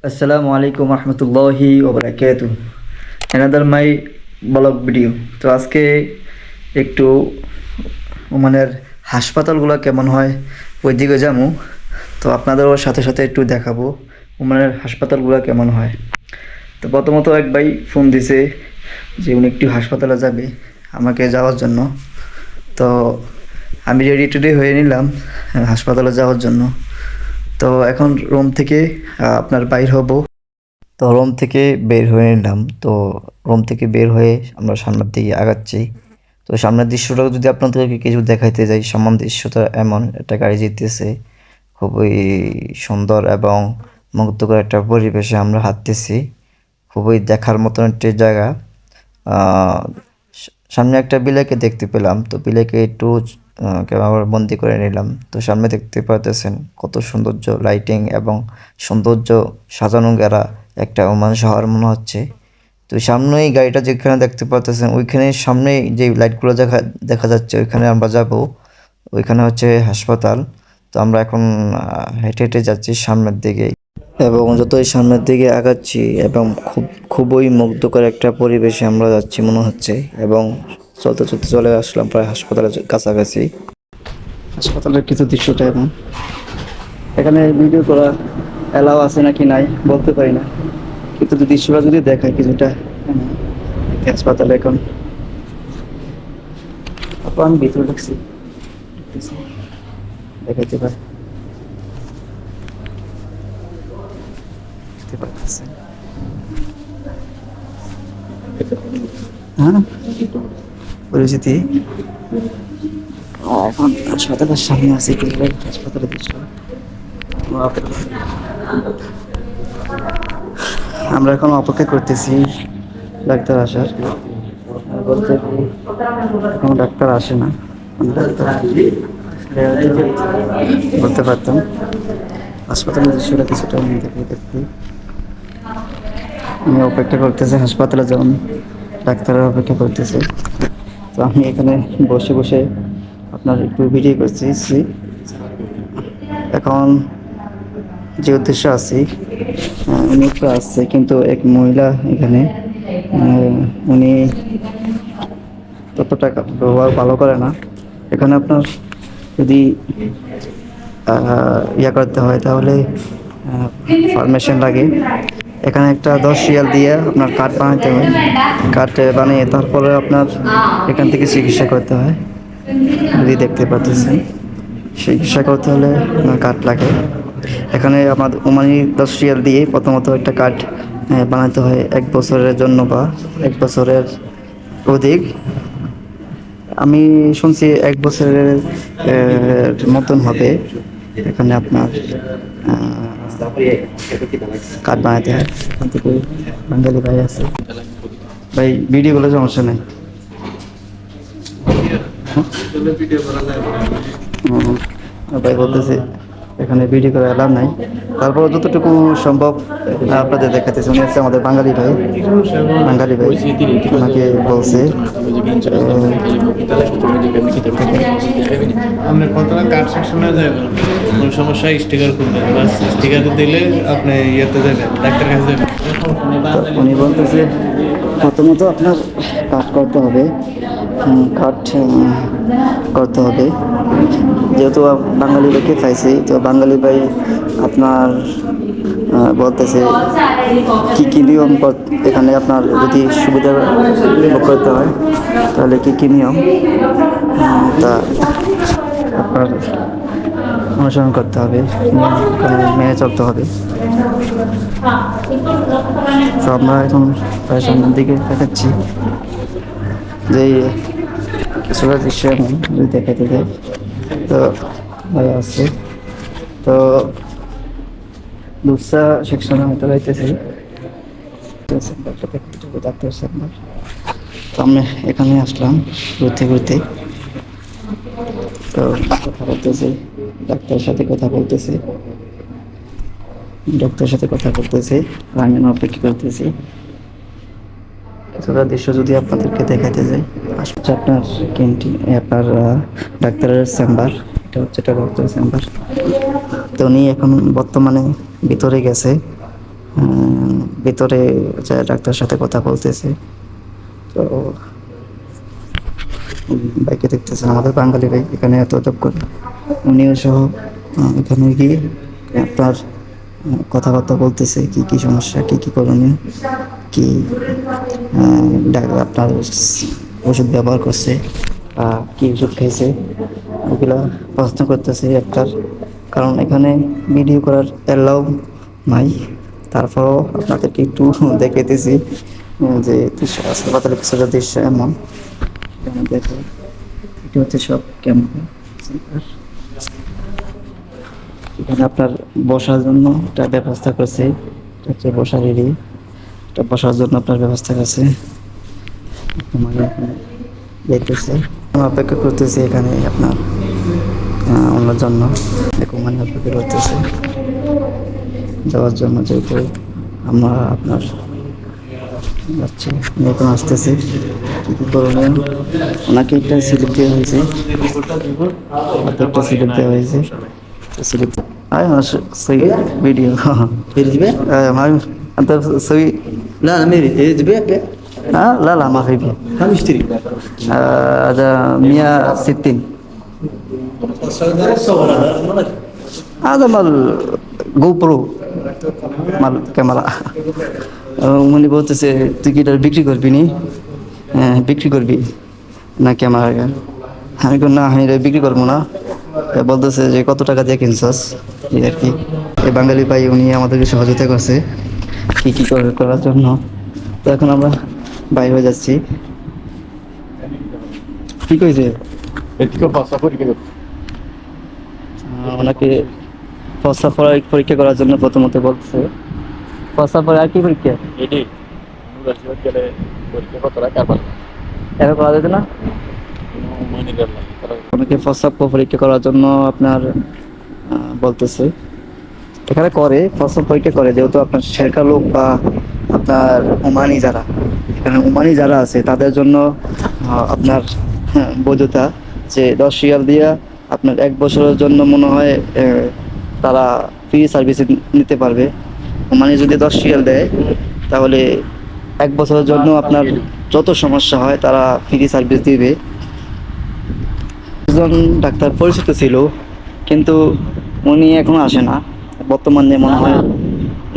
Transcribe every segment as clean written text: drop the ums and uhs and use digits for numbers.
আসসালামু আলাইকুম রহমতুল্লাহি ওবরাকাতু। Another my blog video. তো আজকে একটু ওমানের হাসপাতালগুলো কেমন হয় ওই দিকে যাবো। তো আপনাদেরও সাথে সাথে একটু দেখাবো ওমানের হাসপাতালগুলো কেমন হয়। তো প্রথমত এক ভাই ফোন দিছে যে উনি একটু হাসপাতালে যাবে আমাকে যাওয়ার জন্য। তো আমি রেডি টেডি হয়ে নিলাম হাসপাতালে যাওয়ার জন্য। তো এখন রুম থেকে আপনার বাইর হব। তো রুম থেকে বের হয়ে নিলাম। তো রুম থেকে বের হয়ে আমরা সামনের দিকে আগাচ্ছি। তো সামনের দৃশ্যটা যদি আপনাদেরকে কিছু দেখাইতে যাই, সামনের দৃশ্যটা এমন, একটা গাড়ি যেতেছে খুবই সুন্দর এবং মুগ্ধকর একটা পরিবেশে আমরা হাঁটতেছি। খুবই দেখার মতন একটি জায়গা। সামনে একটা বিলাইকে দেখতে পেলাম। তো বিলাইকে একটু ক্যামেরা বন্দি করে নিলাম। তো সামনে দেখতে পারতেছেন কত সৌন্দর্য, লাইটিং এবং সৌন্দর্য সাজানো গেরা একটা ওমান শহর মনে হচ্ছে। তো সামনেই গাড়িটা যেখানে দেখতে পারতেছেন ওইখানে সামনেই যে লাইটগুলো দেখা যাচ্ছে ওইখানে আমরা যাব। ওইখানে হচ্ছে হাসপাতাল। তো আমরা এখন হেঁটে হেঁটে যাচ্ছি সামনের দিকে এবং যতই সামনের দিকে আগাচ্ছি এবং খুবই মুগ্ধকর একটা পরিবেশে আমরা যাচ্ছি মনে হচ্ছে। এবং চলতে চলতে চলে আসলাম প্রায় হাসপাতালের কাছাকাছি। হাসপাতালের কিছু দৃশ্যটা এমন। এখানে ভিডিও করা অ্যালাউ আছে নাকি নাই বলতে পারি না, কিন্তু দৃশ্যটা যদি দেখায় কিছুটা হাসপাতালে এখন আমি ভিতরে ঢুকছি দেখাইতে পারি। হ্যাঁ, পরিচিতি এখন হাসপাতালের সামনে আছে কিন্তু হাসপাতালের দৃশ্য আমরা এখন অপেক্ষা করতেছি ডাক্তার আসার। বলতে কোনো ডাক্তার আসে না, বলতে পারতাম। হাসপাতালের দৃশ্যটা কিছুটা দেখতে আমি অপেক্ষা করতেছি হাসপাতালে যখন ডাক্তারের অপেক্ষা করতেছে। তো আমি এখানে বসে বসে আপনার একটু ভিডিও করতেছি। এখন যে উদ্দেশ্য আছি উনি একটু আসছে, কিন্তু এক মহিলা এখানে উনি ততটা ব্যবহার ভালো করে না। এখানে আপনার যদি ইয়া করতে হয় তাহলে ফার্মেশন লাগে। এখানে একটা 10 রিয়াল দিয়ে আপনার কার্ড বানাতে হয়। কার্ড বানিয়ে তারপরে আপনার এখান থেকে চিকিৎসা করতে হয়। যদি দেখতে পাচ্ছেন চিকিৎসা করতে হলে আপনার কার্ড লাগে। এখানে আমাদের ওমানি 10 রিয়াল দিয়ে প্রথমত একটা কার্ড বানাতে হয় 1 বছরের জন্য বা 1 বছরের অধিক। আমি শুনছি 1 বছরের মতন হবে। এখানে আপনার কার্ড বানাতে হয়। এখান থেকে বাঙালি ভাই আছে, ভাই ভিডিও বলে সমস্যা নেই। ভাই বলতেছে এখানে ভিডিও করে এলাম নাই, তারপর যতটুকু সম্ভব আপনাদের দেখাতেছে। উনি হচ্ছে আমাদের বাঙালি ভাই ওনাকে বলছে আপনার কতটা কার্ড সেকশনে যাবেন, কোন সমস্যা স্টিকার করবেন, বাস স্টিকার দিলে আপনি ইয়েতে যাবেন, ডাক্তার কাছে যাবেন। উনি বলতেছে প্রথমত আপনার কাজ করতে হবে, কাজ করতে হবে। যেহেতু বাঙালি ভাইকে চাইছি, তো বাঙালি ভাই আপনার বলতেছে কী কী নিয়ম এখানে আপনার যদি সুবিধা ভোগ করতে হয় তাহলে কী কী নিয়ম তা আপনার অনুসরণ করতে হবে, মেনে চলতে হবে। তো আমরা এখন প্রায় সামনের দিকে দেখাচ্ছি যে কিছুটা দৃশ্য এমন যদি দেখাতে যায়। তো ভালো আছে। তো দুসরা সেকশনে হয়তো যাইতেছি ডাক্তার চেম্বার। তো আমি এখানে আসলাম ঘুরতে ঘুরতে। তো কথা বলতেছি ডাক্তারের সাথে কথা বলতেছি আমি অপেক্ষা করতেছি। কিছুটা দৃশ্য যদি আপনাদেরকে দেখাতে যাই, আসলে আপনার ক্যান্টিন আপনার ডাক্তারের চেম্বার। এটা হচ্ছে একটা ডাক্তারের চেম্বার। তো উনি এখন বর্তমানে ভিতরে গেছে, ভিতরে যা ডাক্তারের সাথে কথা বলতেছে। তো ভাইকে দেখতেছেন, আমাদের বাঙালি ভাই এখানে এত করে, উনিও সহ এখানে গিয়ে আপনার কথাবার্তা বলতেছে, কি কি সমস্যা, কি কি করণীয়, কি আপনার ওষুধ ব্যবহার করছে বা কি ওষুধ খাইছে, ওগুলা প্রশ্ন করতেছে ডাক্তার। কারণ এখানে ভিডিও করার অ্যালাউ নাই, তারপরও আপনাদেরকে একটু দেখাইতেছি যে হাসপাতালের কিছু দৃশ্য এমন। দেখো, এটা হচ্ছে সব কেমন। এখানে আপনার বসার জন্য একটা ব্যবস্থা করছে, এটা হচ্ছে বসার এরিয়া, এটা বসার জন্য আপনার ব্যবস্থা করছে। দেখতেছে অপেক্ষা করতেছি এখানে আপনার ওনার জন্য, দেখো মানে অপেক্ষা করতেছে যাওয়ার জন্য, যেহেতু আমরা আপনার যাচ্ছি, এখন আসতেছে কী কী করণীয়। ওনাকে একটা স্লিপ দেওয়া হয়েছে, একটা স্লিপ দেওয়া হয়েছে, স্লিপ সই ভিডিও أنت تسوي. لا أنا ميري إيه تبيع بيع لا لا ما في بيع. كم يشتري؟ هذا 160. هذا مال جو برو مال ক্যামেরা। উনি বলতেছে তুই কি এটা বিক্রি করবি নি? বিক্রি করবি না ক্যামেরা? আমি বললাম না, আমি এটা বিক্রি করবো না। বলতেছে যে কত টাকা দিয়ে কিনছস, এই আর কি। এই বাঙালি ভাই উনি আমাদেরকে সহযোগিতা করছে কি কি করার জন্য। তো এখন আমরা বাইরে হয়ে যাচ্ছি। কি কইছে ওনাকে ফসা পরীক্ষা করার জন্য প্রথমত বলছে। ফসা পরে আর কি পরীক্ষা এটা করা যেত না? অনেকে প্রস্রাব পরীক্ষা করার জন্য আপনার বলতেছে, এখানে করে প্রস্রাব পরীক্ষা করে, যেহেতু আপনার শেরকা লোক বা আপনার ওমানি যারা এখানে ওমানি যারা আছে তাদের জন্য আপনার বৈধতা যে 10 রিয়াল দিয়া আপনার 1 বছরের জন্য মনে হয় তারা ফ্রি সার্ভিস নিতে পারবে। ওমানি যদি 10 রিয়াল দেয় তাহলে 1 বছরের জন্য আপনার যত সমস্যা হয় তারা ফ্রি সার্ভিস দিবে। একজন ডাক্তার পরিচিত ছিল, কিন্তু উনি এখন আসে না, বর্তমানে মনে হয়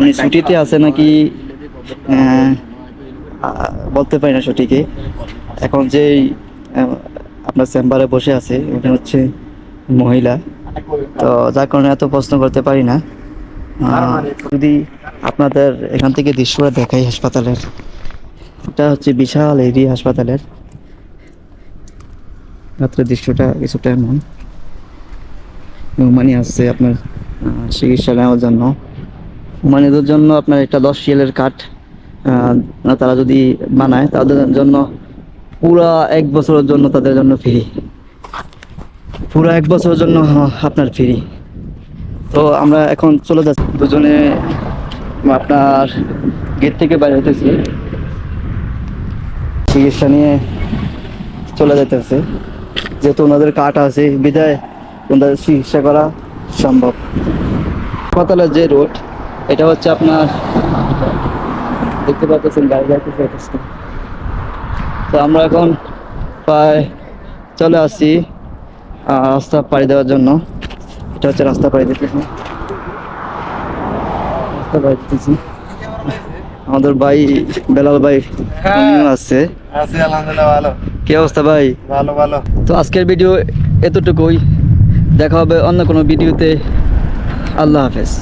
উনি ছুটিতে আছে নাকি বলতে পারি না সঠিকই। এখন যেই আপনার চেম্বারে বসে আছে উনি হচ্ছে মহিলা, তো যার কারণে এত প্রশ্ন করতে পারি না। যদি আপনাদের এখান থেকে দৃশ্যটা দেখাই হাসপাতালের, এটা হচ্ছে বিশাল এরিয়া হাসপাতালের। রাত্রের দৃশ্যটা কিছুটা এমন, ওমানি আসছে আপনার চিকিৎসা নেওয়ার জন্য। ওমানিদের জন্য আপনার একটা 10 রিয়ালের কার্ড তারা যদি বানায় তাদের জন্য পুরা 1 বছরের জন্য তাদের জন্য ফ্রি, পুরা 1 বছরের জন্য আপনার ফ্রি। তো আমরা এখন চলে যাচ্ছি, দুজনে আপনার গেট থেকে বাইরে হতেছি, চিকিৎসা নিয়ে চলে যেতেছে। যেহেতু ওনাদের কার্ড আছে বিদায় ওনাদের চিকিৎসা করা সম্ভব। হাসপাতালের যে রোড, এটা হচ্ছে আপনার দেখতে পাচ্ছেন গাড়ি যাইতেছে। তো আমরা এখন প্রায় চলে আসছি রাস্তা পাড়ি দেওয়ার জন্য। এটা হচ্ছে রাস্তা পাড়ি দিতেছি, রাস্তা পাড়ি দিতেছি। আমাদের ভাই বেলাল ভাই আসছে। আলহামদুলিল্লাহ ভালো। কি অবস্থা ভাই? ভালো ভালো। তো আজকের ভিডিও এতটুকুই, দেখা হবে অন্য কোনো ভিডিওতে। আল্লাহ হাফেজ।